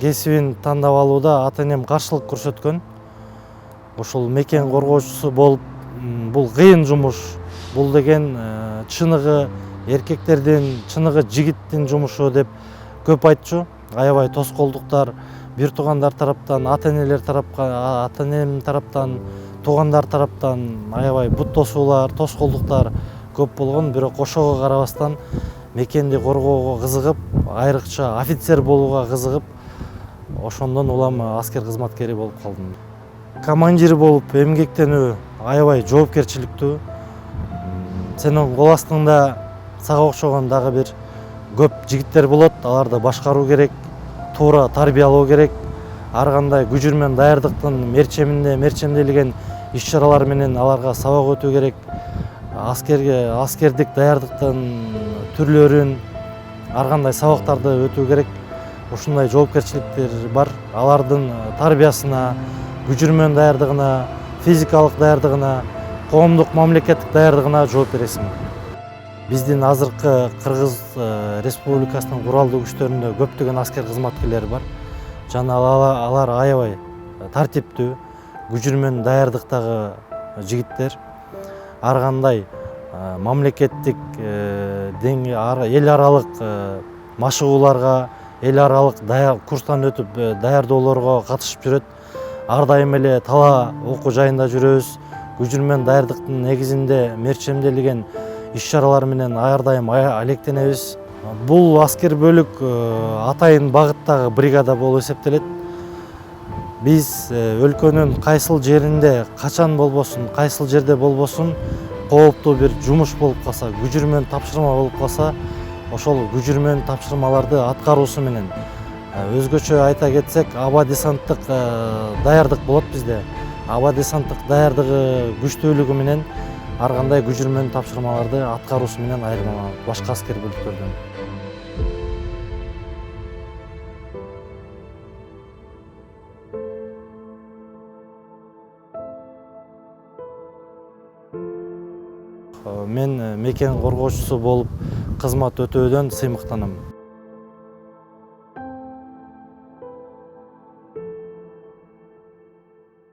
Кесибин тандап алууда ата энем каршылык көрсөткөн. Ошол мекен коргоочусу болуп, бул кыйын жумуш. Бул деген чыныгы эркектердин, чыныгы жигиттин жумушу деп көп айтчу. Аябай тоскоолдуктар бир туугандар тараптан, ата энем тараптан, туугандар тараптан аябай бут тосуулар, тоскоолдуктар көп болгон. Бирок ошого карабастан мекенди коргоого кызыгып, айрыкча офицер болууга кызыгып, ошондон улам аскер кызматкери болуп калдым. Командир болуп эмгектенүү аябай жоопкерчиликтүү. Сенин кол астыңда сага окшогон дагы бир көп жигиттер болот. Аларды башкаруу керек, туура тарбиялоо керек. Ар кандай күжүрмөн даярдыктын мерчемделген иш-чаралар менен аларга сабак өтүү керек. Аскердик даярдыктын түрлөрүн, ар кандай сабактарды өтүү керек. Ушундай жоопкерчиликтер бар. Алардын тарбиясына, күжүрмөн даярдыгына, физикалык даярдыгына, коомдук мамлекеттик даярдыгына жооп бересиң. Биздин азыркы Кыргыз Республикасынын куралдуу күчтөрүндө көптөгөн аскер кызматкерлери бар. Жана алар аябай тартиптүү, күжүрмөн даярдыктагы жигиттер. Ар кандай мамлекеттик эл аралык машыгууларга, эл аралык курстан өтүп даярдоолорго катышып жүрөт. Ар дайым эле тала окуу жайында жүрөбүз. Күжүрмөн даярдыктын негизинде мерчемделген иш-чаралар менен ар дайым алектенебиз. Бул аскер бөлүк атайын багыттагы бригада болуп эсептелет. Биз өлкөнүн кайсыл жеринде, качан болбосун, кайсыл жерде болбосун, кооптуу бир жумуш болуп калса, күжүрмөн тапшырма болуп калса, ошол күжүрмөн тапшырмаларды аткаруусу менен, өзгөчө айта кетсек, аба десанттык даярдык болот бизде. Аба десанттык даярдыгы күчтүүлүгү менен ар кандай күжүрмөн тапшырмаларды аткаруусу менен айырмаланат башка аскер бөлүктөрдөн. Мен мекен коргоочусу болуп кызмат өтөөдөн сыймыктанам.